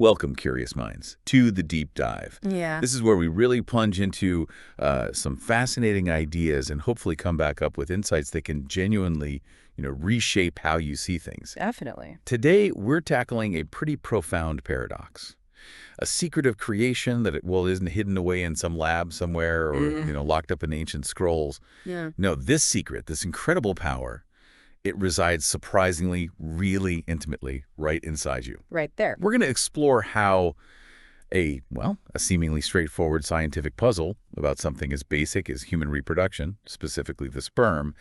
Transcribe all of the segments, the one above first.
Welcome, curious minds, to the deep dive. Yeah. This is where we really plunge into some fascinating ideas and hopefully come back up with insights that can genuinely, reshape how you see things. Definitely. Today, we're tackling a pretty profound paradox. A secret of creation that, isn't hidden away in some lab somewhere or, locked up in ancient scrolls. Yeah. No, this secret, this incredible power, it resides surprisingly, really intimately right inside you. Right there. We're going to explore how a seemingly straightforward scientific puzzle about something as basic as human reproduction, specifically the sperm,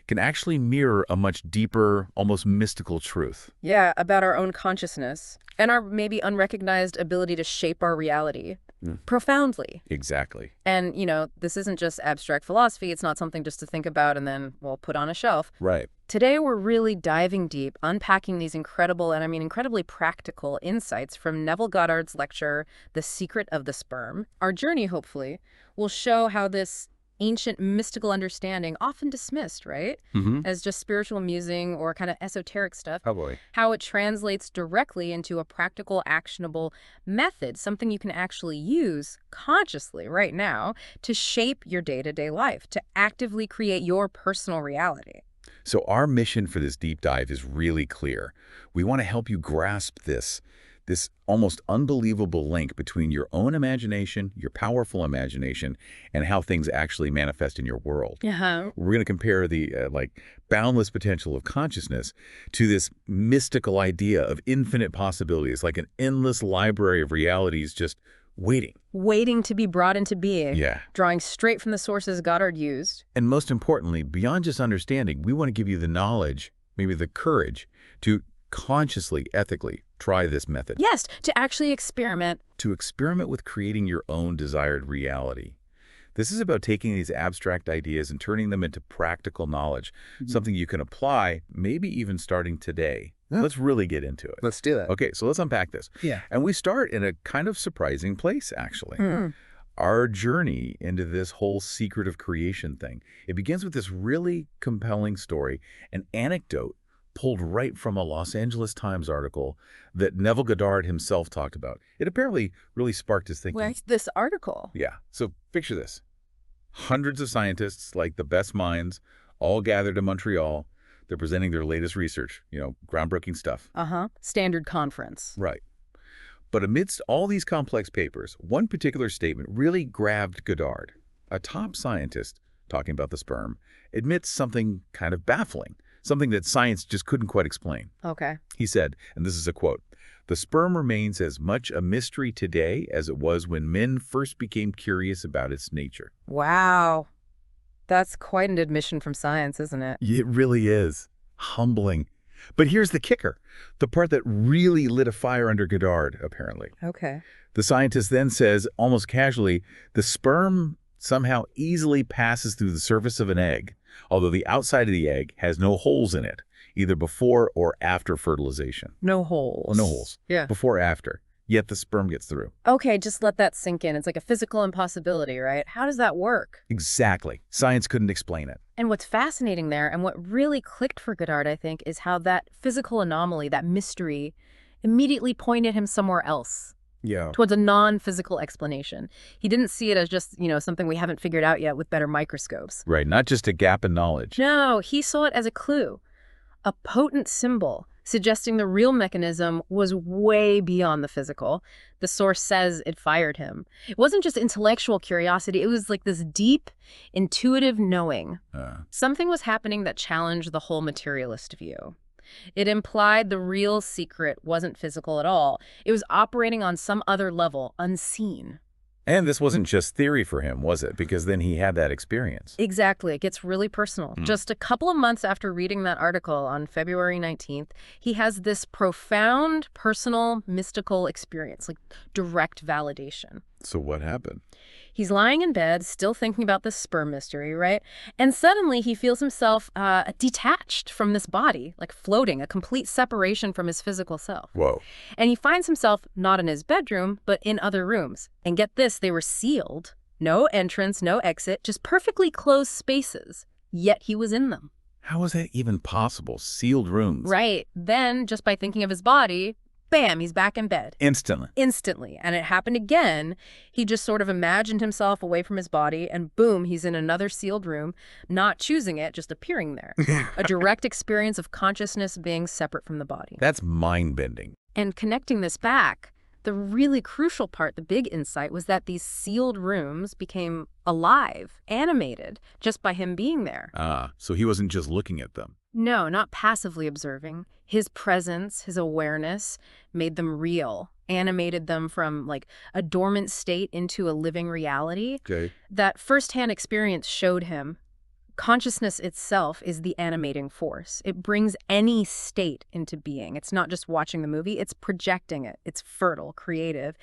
can actually mirror a much deeper, almost mystical truth. Yeah, about our own consciousness and our maybe unrecognized ability to shape our reality profoundly. Exactly. And, this isn't just abstract philosophy. It's not something just to think about and then, put on a shelf. Right. Today, we're really diving deep, unpacking these incredible, and incredibly practical insights from Neville Goddard's lecture, The Secret of the Sperm. Our journey, hopefully, will show how this ancient mystical understanding, often dismissed, right, as just spiritual musing or kind of esoteric stuff, Oh, boy. how it translates directly into a practical, actionable method, something you can actually use consciously right now to shape your day-to-day life, to actively create your personal reality. So our mission for this deep dive is really clear. We want to help you grasp this almost unbelievable link between your own imagination, your powerful imagination, and how things actually manifest in your world. Uh-huh. We're going to compare the boundless potential of consciousness to this mystical idea of infinite possibilities, like an endless library of realities just waiting To be brought into being. Yeah. Drawing straight from the sources Goddard used. And most importantly, beyond just understanding, we want to give you the knowledge, maybe the courage, to consciously, ethically try this method. Yes, to actually experiment. To experiment with creating your own desired reality. This is about taking these abstract ideas and turning them into practical knowledge, something you can apply, maybe even starting today. Yeah. Let's really get into it. Let's do that. Okay, so let's unpack this. Yeah. And we start in a kind of surprising place, actually. Our journey into this whole secret of creation thing, it begins with this really compelling story, an anecdote pulled right from a Los Angeles Times article that Neville Goddard himself talked about. It apparently really sparked his thinking. Where's this article? Yeah. So picture this. Hundreds of scientists, like the best minds, all gathered in Montreal. They're presenting their latest research, groundbreaking stuff. Standard conference. Right. But amidst all these complex papers, one particular statement really grabbed Goddard. A top scientist, talking about the sperm, admits something kind of baffling, something that science just couldn't quite explain. Okay. He said, and this is a quote, "The sperm remains as much a mystery today as it was when men first became curious about its nature." Wow. That's quite an admission from science, isn't it? It really is. Humbling. But here's the kicker, the part that really lit a fire under Goddard, apparently. Okay. The scientist then says, almost casually, the sperm somehow easily passes through the surface of an egg, although the outside of the egg has no holes in it, either before or after fertilization. No holes. Well, no holes. Yeah. Before or after. Yet the sperm gets through. Okay, just let that sink in. It's like a physical impossibility, right? How does that work? Exactly. Science couldn't explain it. And what's fascinating there, and what really clicked for Goddard, I think, is how that physical anomaly, that mystery, immediately pointed him somewhere else. Yeah. Towards a non-physical explanation. He didn't see it as just, something we haven't figured out yet with better microscopes. Right, not just a gap in knowledge. No, he saw it as a clue, a potent symbol, suggesting the real mechanism was way beyond the physical. The source says it fired him. It wasn't just intellectual curiosity. It was like this deep, intuitive knowing. Something was happening that challenged the whole materialist view. It implied the real secret wasn't physical at all. It was operating on some other level, unseen. And this wasn't just theory for him, was it? Because then he had that experience. Exactly. It gets really personal. Just a couple of months after reading that article on February 19th, he has this profound, personal, mystical experience, like direct validation. So what happened? He's lying in bed, still thinking about this sperm mystery, right? And suddenly he feels himself detached from this body, like floating, a complete separation from his physical self. Whoa. And he finds himself not in his bedroom, but in other rooms. And get this, they were sealed. No entrance, no exit, just perfectly closed spaces. Yet he was in them. How is that even possible? Sealed rooms. Right. Then, just by thinking of his body, bam, he's back in bed. Instantly. Instantly. And it happened again. He just sort of imagined himself away from his body, and boom, he's in another sealed room, not choosing it, just appearing there. A direct experience of consciousness being separate from the body. That's mind-bending. And connecting this back, the really crucial part, the big insight, was that these sealed rooms became alive, animated, just by him being there. So he wasn't just looking at them. No, not passively observing. His presence, his awareness made them real, animated them from like a dormant state into a living reality. Okay. That firsthand experience showed him consciousness itself is the animating force. It brings any state into being. It's not just watching the movie, it's projecting it. It's fertile, creative.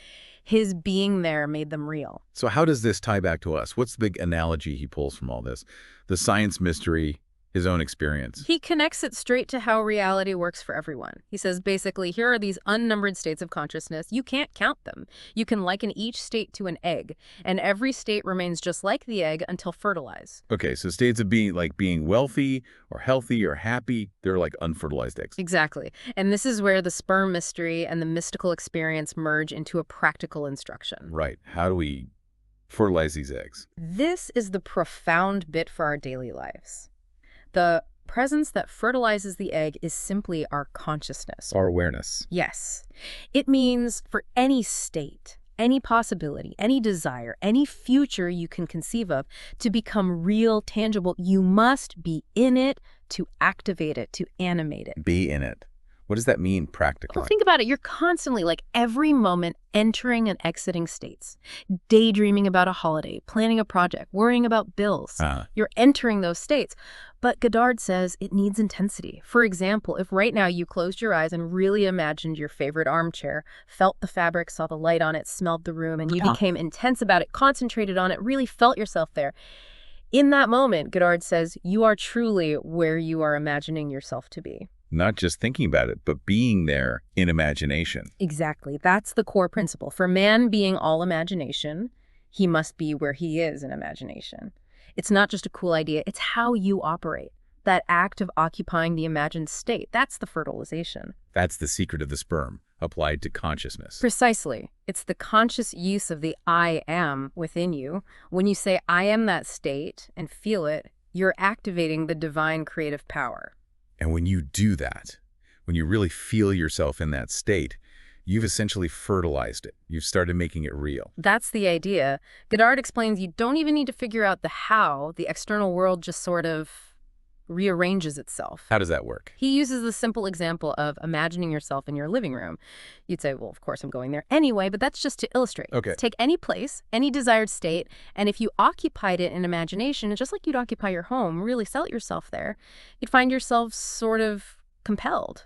His being there made them real. So how does this tie back to us? What's the big analogy he pulls from all this? The science mystery, his own experience. He connects it straight to how reality works for everyone. He says, basically, here are these unnumbered states of consciousness. You can't count them. You can liken each state to an egg, and every state remains just like the egg until fertilized. Okay, so states of being wealthy or healthy or happy, they're like unfertilized eggs. Exactly. And this is where the sperm mystery and the mystical experience merge into a practical instruction. Right. How do we fertilize these eggs? This is the profound bit for our daily lives. The presence that fertilizes the egg is simply our consciousness. Our awareness. Yes. It means for any state, any possibility, any desire, any future you can conceive of to become real, tangible, you must be in it to activate it, to animate it. Be in it. What does that mean practically? Well, think about it. You're constantly, like every moment, entering and exiting states. Daydreaming about a holiday, planning a project, worrying about bills. You're entering those states. But Goddard says it needs intensity. For example, if right now you closed your eyes and really imagined your favorite armchair, felt the fabric, saw the light on it, smelled the room, and you became intense about it, concentrated on it, really felt yourself there. In that moment, Goddard says, you are truly where you are imagining yourself to be. Not just thinking about it, but being there in imagination. Exactly. That's the core principle. For man being all imagination, he must be where he is in imagination. It's not just a cool idea. It's how you operate. That act of occupying the imagined state, that's the fertilization. That's the secret of the sperm, applied to consciousness. Precisely. It's the conscious use of the I am within you. When you say, I am that state, and feel it, you're activating the divine creative power. And when you do that, when you really feel yourself in that state, you've essentially fertilized it. You've started making it real. That's the idea. Goddard explains you don't even need to figure out the how. The external world just sort of rearranges itself. How does that work? He uses the simple example of imagining yourself in your living room. You'd say, well, of course I'm going there anyway, but that's just to illustrate. Okay. Take any place, any desired state, and if you occupied it in imagination, just like you'd occupy your home, really felt yourself there, you'd find yourself sort of compelled,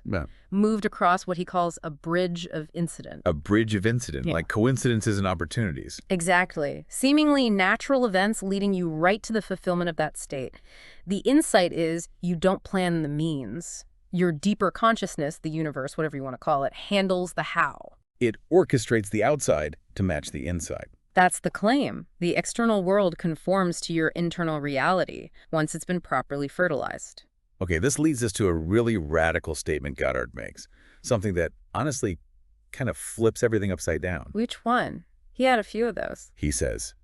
moved across what he calls a bridge of incident. A bridge of incident, like coincidences and opportunities. Exactly. Seemingly natural events leading you right to the fulfillment of that state. The insight is you don't plan the means. Your deeper consciousness, the universe, whatever you want to call it, handles the how. It orchestrates the outside to match the inside. That's the claim. The external world conforms to your internal reality once it's been properly fertilized. Okay, this leads us to a really radical statement Goddard makes, something that honestly kind of flips everything upside down. Which one? He had a few of those. He says,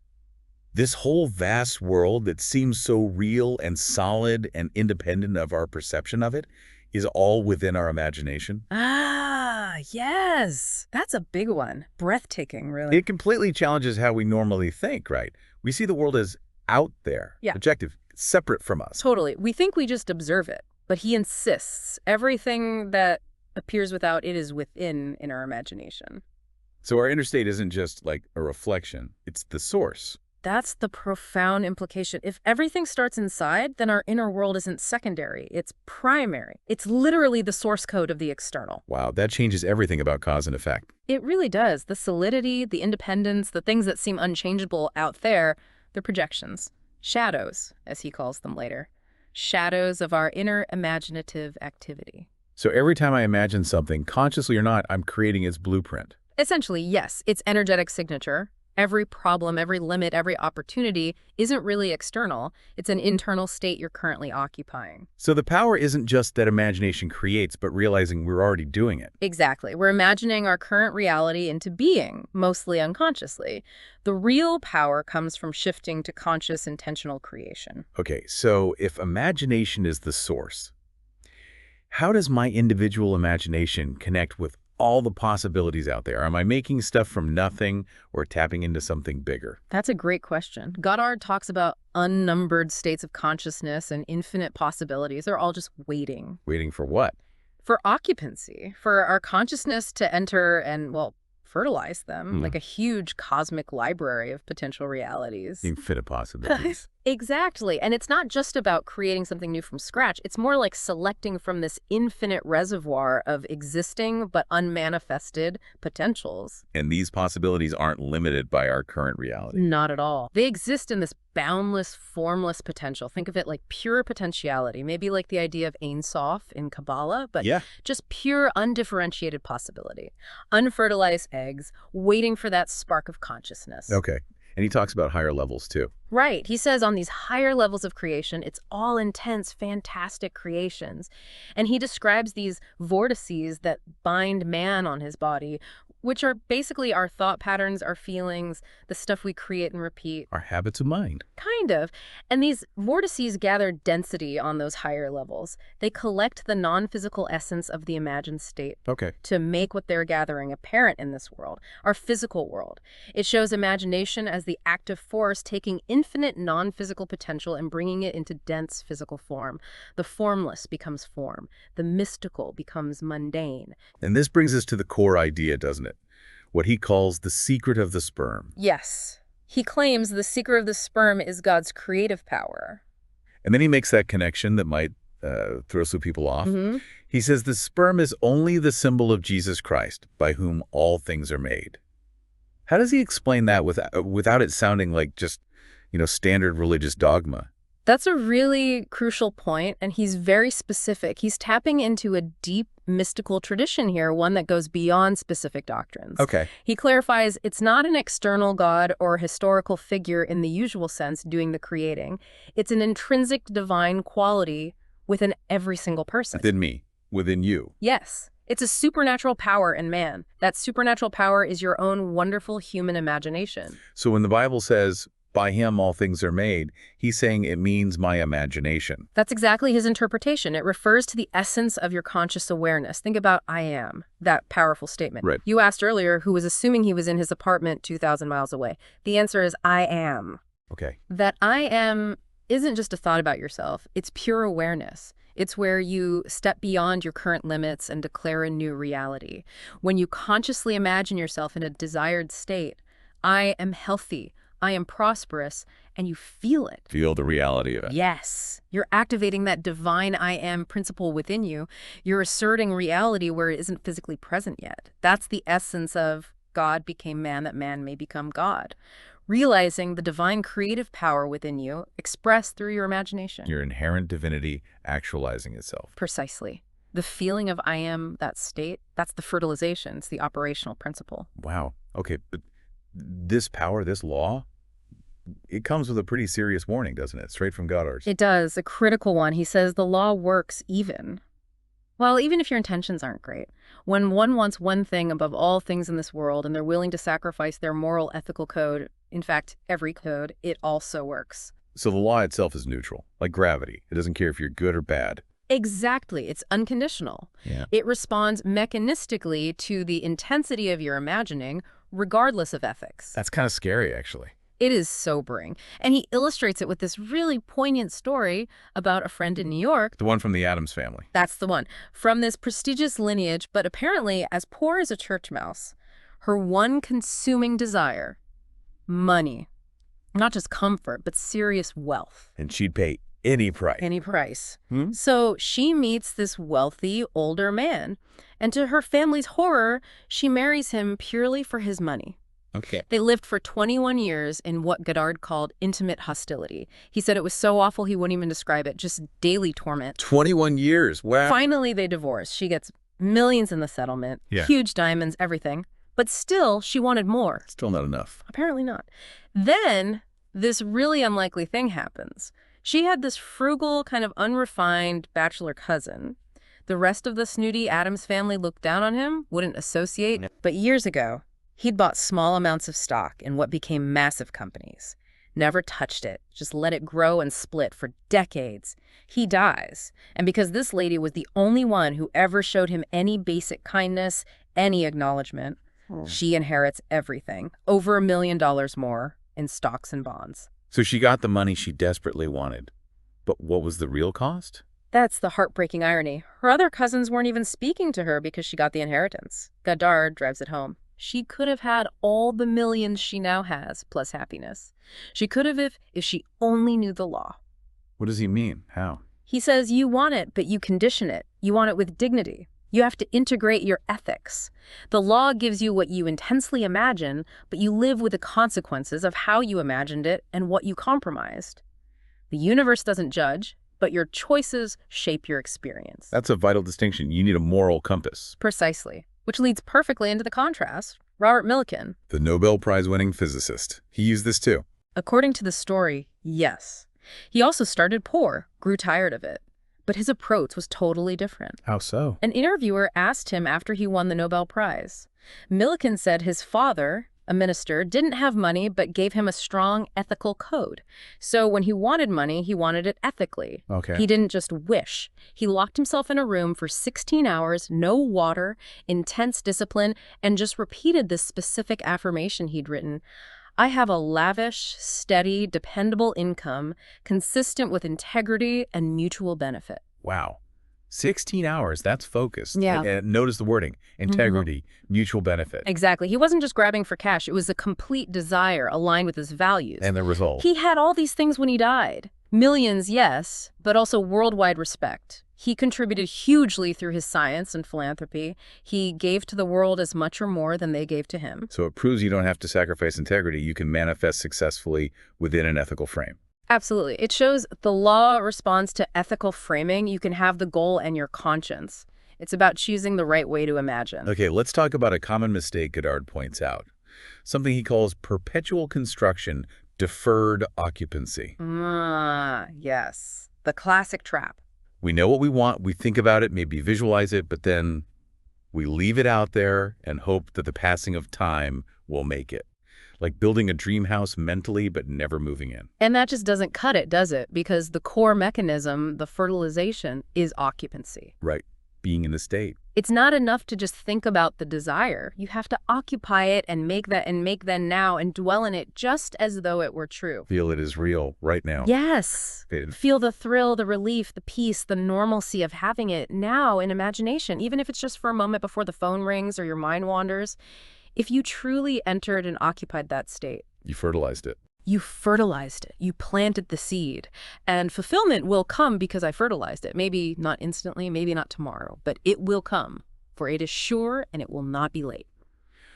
this whole vast world that seems so real and solid and independent of our perception of it is all within our imagination. Ah, yes. That's a big one. Breathtaking, really. It completely challenges how we normally think, right? We see the world as out there, objective, separate from us. Totally. We think we just observe it, but he insists everything that appears without it is within in our imagination. So our inner state isn't just like a reflection, it's the source. That's the profound implication. If everything starts inside, then our inner world isn't secondary, it's primary. It's literally the source code of the external. Wow, that changes everything about cause and effect. It really does. The solidity, the independence, the things that seem unchangeable out there, they're projections. Shadows, as he calls them later. Shadows of our inner imaginative activity. So every time I imagine something, consciously or not, I'm creating its blueprint. Essentially, yes, its energetic signature. Every problem, every limit, every opportunity isn't really external. It's an internal state you're currently occupying. So the power isn't just that imagination creates, but realizing we're already doing it. Exactly. We're imagining our current reality into being, mostly unconsciously. The real power comes from shifting to conscious, intentional creation. Okay, so if imagination is the source, how does my individual imagination connect with all the possibilities out there? Am I making stuff from nothing or tapping into something bigger? That's a great question. Goddard talks about unnumbered states of consciousness and infinite possibilities. They're all just waiting. Waiting for what? For occupancy, for our consciousness to enter and, well, fertilize them, like a huge cosmic library of potential realities. Infinite possibilities. Exactly. And it's not just about creating something new from scratch. It's more like selecting from this infinite reservoir of existing but unmanifested potentials. And these possibilities aren't limited by our current reality. Not at all. They exist in this boundless, formless potential. Think of it like pure potentiality, maybe like the idea of Ein Sof in Kabbalah, but just pure, undifferentiated possibility. Unfertilized eggs, waiting for that spark of consciousness. Okay. And he talks about higher levels, too. Right. He says on these higher levels of creation, it's all intense, fantastic creations. And he describes these vortices that bind man on his body, which are basically our thought patterns, our feelings, the stuff we create and repeat. Our habits of mind. Kind of. And these vortices gather density on those higher levels. They collect the non-physical essence of the imagined state to make what they're gathering apparent in this world, our physical world. It shows imagination as the active force taking infinite non-physical potential and bringing it into dense physical form. The formless becomes form. The mystical becomes mundane. And this brings us to the core idea, doesn't it? What he calls the secret of the sperm. Yes. He claims the secret of the sperm is God's creative power. And then he makes that connection that might throw some people off. He says the sperm is only the symbol of Jesus Christ, by whom all things are made. How does he explain that without it sounding like just, standard religious dogma? That's a really crucial point, and he's very specific. He's tapping into a deep mystical tradition here, one that goes beyond specific doctrines. He clarifies it's not an external god or historical figure in the usual sense doing the creating. It's an intrinsic divine quality within every single person. Within me, within you. Yes. It's a supernatural power in man. That supernatural power is your own wonderful human imagination. So when the Bible says, by him all things are made, he's saying it means my imagination. That's exactly his interpretation. It refers to the essence of your conscious awareness. Think about I am, that powerful statement. Right. You asked earlier who was assuming he was in his apartment 2,000 miles away. The answer is I am. Okay. That I am isn't just a thought about yourself. It's pure awareness. It's where you step beyond your current limits and declare a new reality. When you consciously imagine yourself in a desired state, I am healthy, I am prosperous, and you feel it. Feel the reality of it. Yes. You're activating that divine I am principle within you. You're asserting reality where it isn't physically present yet. That's the essence of God became man that man may become God. Realizing the divine creative power within you expressed through your imagination. Your inherent divinity actualizing itself. Precisely. The feeling of I am, that state, that's the fertilization. It's the operational principle. Wow. Okay, but this power, this law, it comes with a pretty serious warning, doesn't it? Straight from Goddard. It does, a critical one. He says the law works even. Well, even if your intentions aren't great. When one wants one thing above all things in this world and they're willing to sacrifice their moral, ethical code, in fact, every code, it also works. So the law itself is neutral, like gravity. It doesn't care if you're good or bad. Exactly. It's unconditional. Yeah. It responds mechanistically to the intensity of your imagining, regardless of ethics. That's kind of scary, actually. It is sobering. And he illustrates it with this really poignant story about a friend in New York. The one from the Addams family. That's the one. From this prestigious lineage, but apparently as poor as a church mouse. Her one consuming desire, money. Not just comfort, but serious wealth. And she'd pay any price. Any price. So she meets this wealthy, older man. And to her family's horror, she marries him purely for his money. Okay. They lived for 21 years in what Goddard called intimate hostility. He said it was so awful he wouldn't even describe it, just daily torment. 21 years, wow. Finally, they divorced. She gets millions in the settlement, huge diamonds, everything. But still, she wanted more. Still not enough. Apparently not. Then, this really unlikely thing happens. She had this frugal, kind of unrefined bachelor cousin. The rest of the snooty Addams family looked down on him, wouldn't associate. But years ago, he'd bought small amounts of stock in what became massive companies. Never touched it, just let it grow and split for decades. He dies. And because this lady was the only one who ever showed him any basic kindness, any acknowledgement, she inherits everything. Over $1 million more in stocks and bonds. So she got the money she desperately wanted. But what was the real cost? That's the heartbreaking irony. Her other cousins weren't even speaking to her because she got the inheritance. Goddard drives it home. She could have had all the millions she now has, plus happiness. She could have if she only knew the law. What does he mean? How? He says you want it, but you condition it. You want it with dignity. You have to integrate your ethics. The law gives you what you intensely imagine, but you live with the consequences of how you imagined it and what you compromised. The universe doesn't judge, but your choices shape your experience. That's a vital distinction. You need a moral compass. Precisely. Which leads perfectly into the contrast. Robert Millikan. The Nobel Prize-winning physicist. He used this too. According to the story, yes. He also started poor, grew tired of it. But his approach was totally different. How so? An interviewer asked him after he won the Nobel Prize. Millikan said his father, a minister, didn't have money but gave him a strong ethical code. So when he wanted money, he wanted it ethically. Okay. He didn't just wish. He locked himself in a room for 16 hours, no water, intense discipline, and just repeated this specific affirmation he'd written. I have a lavish, steady, dependable income consistent with integrity and mutual benefit. Wow. 16 hours, that's focused. Yeah. And notice the wording, integrity, mutual benefit. Exactly. He wasn't just grabbing for cash. It was a complete desire aligned with his values. And the result. He had all these things when he died. Millions, yes, but also worldwide respect. He contributed hugely through his science and philanthropy. He gave to the world as much or more than they gave to him. So it proves you don't have to sacrifice integrity. You can manifest successfully within an ethical frame. Absolutely. It shows the law responds to ethical framing. You can have the goal and your conscience. It's about choosing the right way to imagine. Okay, let's talk about a common mistake Goddard points out. Something he calls perpetual construction, deferred occupancy. Yes. The classic trap. We know what we want, we think about it, maybe visualize it, but then we leave it out there and hope that the passing of time will make it. Like building a dream house mentally, but never moving in. And that just doesn't cut it, does it? Because the core mechanism, the fertilization, is occupancy. Right. Being in the state. It's not enough to just think about the desire. You have to occupy it and make that now and dwell in it just as though it were true. Feel it is real right now. Yes. Feel the thrill, the relief, the peace, the normalcy of having it now in imagination, even if it's just for a moment before the phone rings or your mind wanders. If you truly entered and occupied that state, You fertilized it. you fertilized it. You planted the seed. And fulfillment will come because I fertilized it. Maybe not instantly, maybe not tomorrow, but it will come. For it is sure and it will not be late.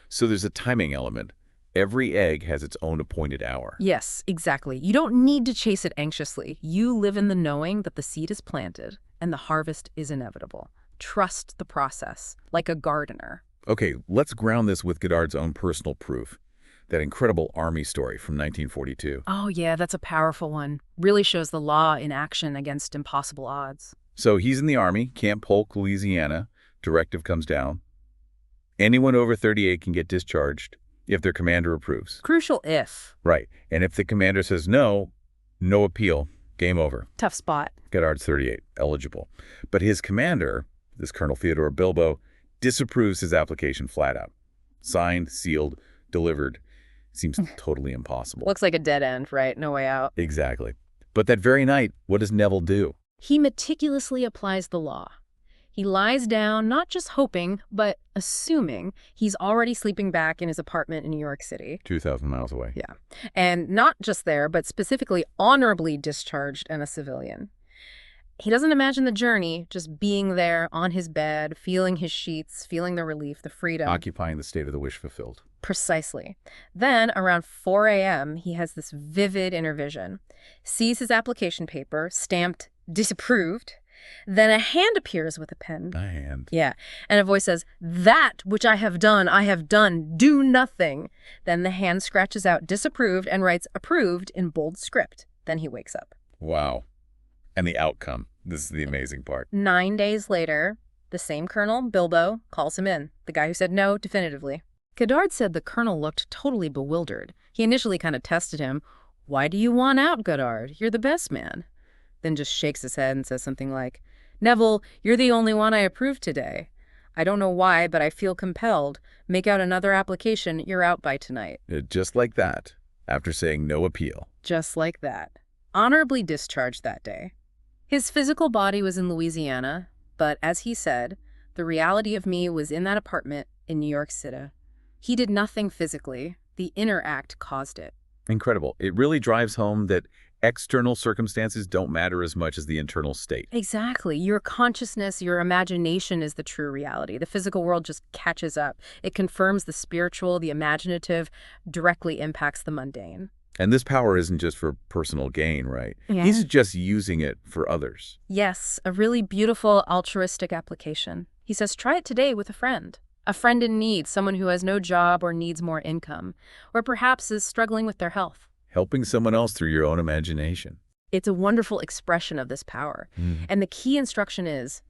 So there's a timing element. Every egg has its own appointed hour. Yes, exactly. You don't need to chase it anxiously. You live in the knowing that the seed is planted and the harvest is inevitable. Trust the process, like a gardener. Okay, let's ground this with Goddard's own personal proof. That incredible army story from 1942. Oh yeah, that's a powerful one. Really shows the law in action against impossible odds. So he's in the Army, Camp Polk, Louisiana. Directive comes down. Anyone over 38 can get discharged if their commander approves. Crucial if. Right. And if the commander says no, no appeal. Game over. Tough spot. Goddard's 38, eligible. But his commander, this Colonel Theodore Bilbo, disapproves his application flat out. Signed, sealed, delivered. Seems totally impossible. Looks like a dead end, right? No way out. Exactly. But that very night, what does Neville do? He meticulously applies the law. He lies down, not just hoping, but assuming he's already sleeping back in his apartment in New York City. 2,000 miles away. Yeah. And not just there, but specifically honorably discharged and a civilian. He doesn't imagine the journey, just being there on his bed, feeling his sheets, feeling the relief, the freedom. Occupying the state of the wish fulfilled. Precisely. Then, around 4 a.m., he has this vivid inner vision. Sees his application paper, stamped disapproved, Then a hand appears with a pen. A hand. Yeah. And a voice says, "That which I have done, do nothing." Then the hand scratches out disapproved and writes approved in bold script. Then he wakes up. Wow. And the outcome. This is the amazing part. 9 days later, the same colonel, Bilbo, calls him in. The guy who said no definitively. Goddard said the colonel looked totally bewildered. He initially kind of tested him. "Why do you want out, Goddard? You're the best man." Then just shakes his head and says something like, "Neville, you're the only one I approved today. I don't know why, but I feel compelled. Make out another application. You're out by tonight." Just like that, after saying no appeal. Just like that. Honorably discharged that day. His physical body was in Louisiana, but as he said, the reality of me was in that apartment in New York City. He did nothing physically. The inner act caused it. Incredible. It really drives home that external circumstances don't matter as much as the internal state. Exactly. Your consciousness, your imagination is the true reality. The physical world just catches up. It confirms the spiritual, the imaginative, directly impacts the mundane. And this power isn't just for personal gain, right? Yeah. He's just using it for others. Yes, a really beautiful altruistic application. He says, try it today with a friend in need, someone who has no job or needs more income, or perhaps is struggling with their health. Helping someone else through your own imagination. It's a wonderful expression of this power. And the key instruction is,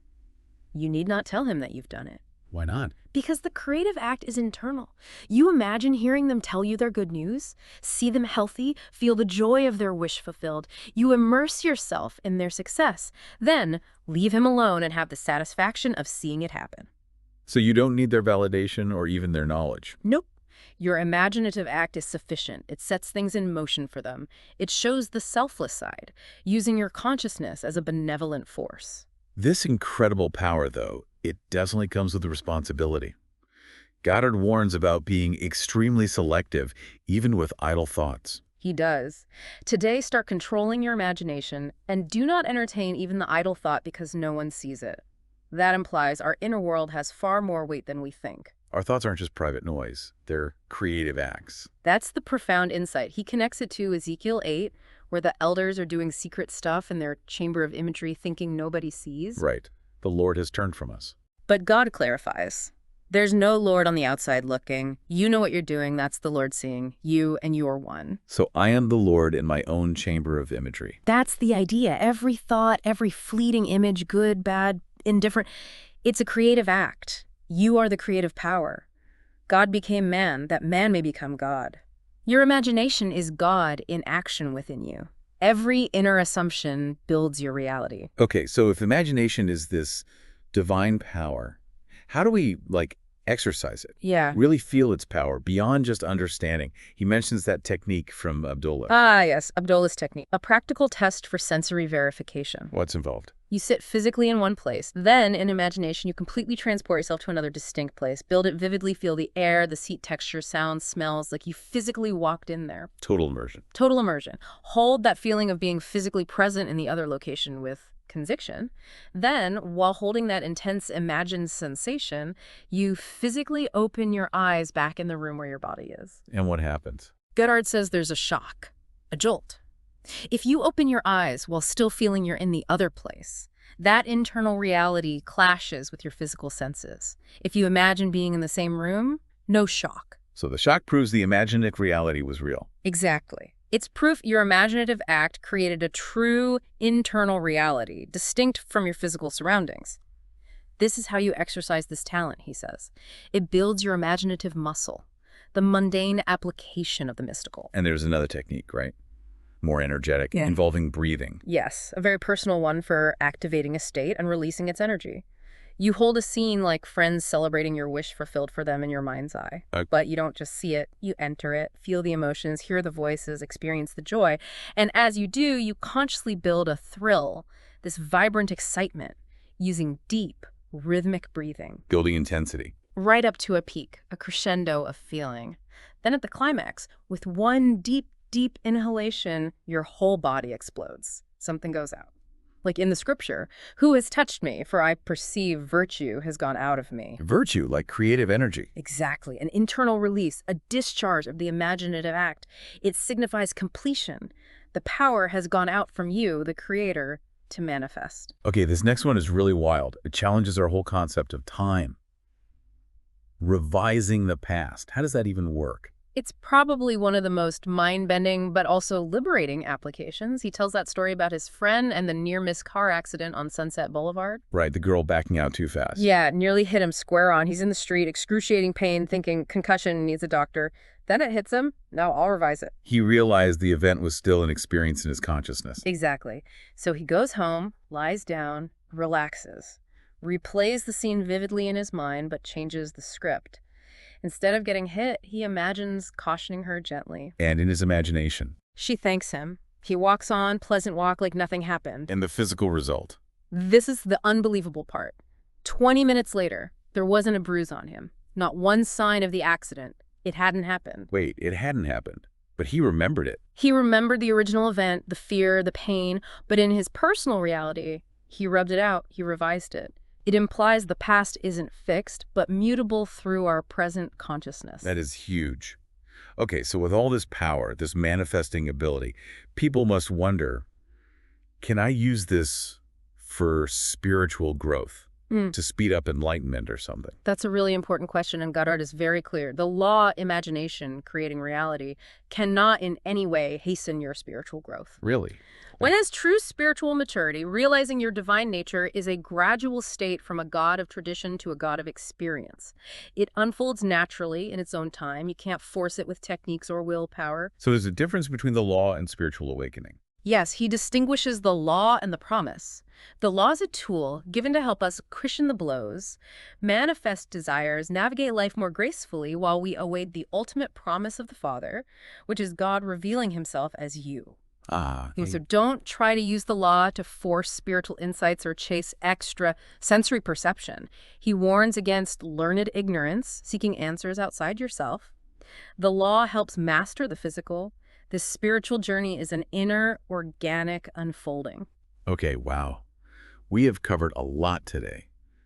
you need not tell him that you've done it. Why not? Because the creative act is internal. You imagine hearing them tell you their good news, see them healthy, feel the joy of their wish fulfilled. You immerse yourself in their success. Then leave him alone and have the satisfaction of seeing it happen. So you don't need their validation or even their knowledge. Nope. Your imaginative act is sufficient. It sets things in motion for them. It shows the selfless side, using your consciousness as a benevolent force. This incredible power, though, it definitely comes with responsibility. Goddard warns about being extremely selective, even with idle thoughts. He does. Today, start controlling your imagination and do not entertain even the idle thought because no one sees it. That implies our inner world has far more weight than we think. Our thoughts aren't just private noise. They're creative acts. That's the profound insight. He connects it to Ezekiel 8, where the elders are doing secret stuff in their chamber of imagery thinking nobody sees. Right. The Lord has turned from us. But God clarifies. There's no Lord on the outside looking. You know what you're doing. That's the Lord seeing. You and you're one. So I am the Lord in my own chamber of imagery. That's the idea. Every thought, every fleeting image, good, bad, indifferent, it's a creative act. You are the creative power. God became man, that man may become God. Your imagination is God in action within you. Every inner assumption builds your reality. Okay, so if imagination is this divine power, how do we, exercise it? Yeah. Really feel its power beyond just understanding. He mentions that technique from Abdullah. Ah, yes, Abdullah's technique. A practical test for sensory verification. What's involved? You sit physically in one place. Then, in imagination, you completely transport yourself to another distinct place. Build it vividly, feel the air, the seat texture, sounds, smells, like you physically walked in there. Total immersion. Total immersion. Hold that feeling of being physically present in the other location with conviction. Then, while holding that intense imagined sensation, you physically open your eyes back in the room where your body is. And what happens? Goddard says there's a shock, a jolt. If you open your eyes while still feeling you're in the other place, that internal reality clashes with your physical senses. If you imagine being in the same room, no shock. So the shock proves the imaginative reality was real. Exactly. It's proof your imaginative act created a true internal reality, distinct from your physical surroundings. This is how you exercise this talent, he says. It builds your imaginative muscle, the mundane application of the mystical. And there's another technique, right? More energetic, involving breathing. Yes, a very personal one for activating a state and releasing its energy. You hold a scene like friends celebrating your wish fulfilled for them in your mind's eye. But you don't just see it, you enter it, feel the emotions, hear the voices, experience the joy. And as you do, you consciously build a thrill, this vibrant excitement, using deep, rhythmic breathing. Building intensity. Right up to a peak, a crescendo of feeling. Then at the climax, with one deep inhalation, your whole body explodes. Something goes out. Like in the scripture, who has touched me, for I perceive virtue has gone out of me. Virtue, like creative energy. Exactly. An internal release, a discharge of the imaginative act. It signifies completion. The power has gone out from you, the creator, to manifest. Okay, this next one is really wild. It challenges our whole concept of time. Revising the past. How does that even work? It's probably one of the most mind-bending but also liberating applications. He tells that story about his friend and the near-miss car accident on Sunset Boulevard. Right, the girl backing out too fast. Yeah, nearly hit him square on. He's in the street, excruciating pain, thinking concussion, needs a doctor. Then it hits him. No, I'll revise it. He realized the event was still an experience in his consciousness. Exactly. So he goes home, lies down, relaxes, replays the scene vividly in his mind, but changes the script. Instead of getting hit, he imagines cautioning her gently. And in his imagination. She thanks him. He walks on, pleasant walk like nothing happened. And the physical result. This is the unbelievable part. 20 minutes later, there wasn't a bruise on him. Not one sign of the accident. It hadn't happened. Wait, it hadn't happened. But he remembered it. He remembered the original event, the fear, the pain, but in his personal reality, he rubbed it out, he revised it. It implies the past isn't fixed, but mutable through our present consciousness. That is huge. Okay, so with all this power, this manifesting ability, people must wonder, can I use this for spiritual growth? To speed up enlightenment or something? That's a really important question, and Goddard is very clear. The law, imagination, creating reality, cannot in any way hasten your spiritual growth. Really? When as true spiritual maturity, realizing your divine nature is a gradual state from a God of tradition to a God of experience. It unfolds naturally in its own time. You can't force it with techniques or willpower. So there's a difference between the law and spiritual awakening. Yes, he distinguishes the law and the promise. The law is a tool given to help us cushion the blows, manifest desires, navigate life more gracefully while we await the ultimate promise of the Father, which is God revealing himself as you. So don't try to use the law to force spiritual insights or chase extra sensory perception. He warns against learned ignorance, seeking answers outside yourself. The law helps master the physical. This spiritual journey is an inner, organic unfolding. Okay, wow. We have covered a lot today,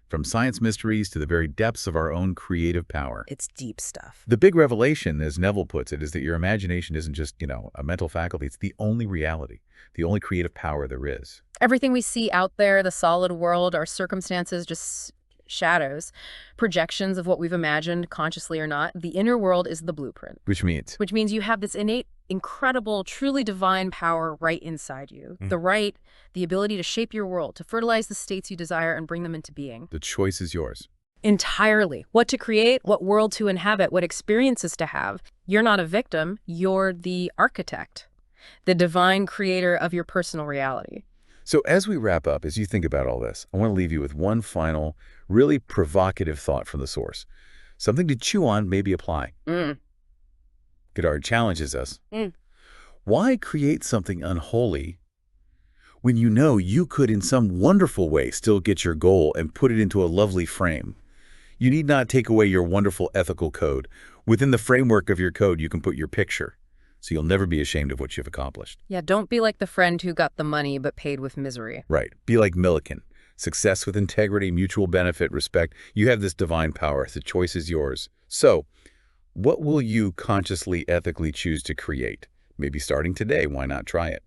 from science mysteries to the very depths of our own creative power. It's deep stuff. The big revelation, as Neville puts it, is that your imagination isn't just, a mental faculty. It's the only reality, the only creative power there is. Everything we see out there, the solid world, our circumstances, just shadows, projections of what we've imagined, consciously or not. The inner world is the blueprint. Which means you have this innate, incredible, truly divine power right inside you. The ability to shape your world, to fertilize the states you desire and bring them into being. The choice is yours. Entirely. What to create, what world to inhabit, what experiences to have. You're not a victim, you're the architect, the divine creator of your personal reality. So as we wrap up, as you think about all this, I want to leave you with one final, really provocative thought from the source. Something to chew on, maybe apply. Goddard challenges us. Why create something unholy when you know you could in some wonderful way still get your goal and put it into a lovely frame? You need not take away your wonderful ethical code. Within the framework of your code, you can put your picture, so you'll never be ashamed of what you've accomplished. Yeah, don't be like the friend who got the money but paid with misery. Right. Be like Millikan. Success with integrity, mutual benefit, respect. You have this divine power. The choice is yours. So, what will you consciously, ethically choose to create? Maybe starting today, why not try it?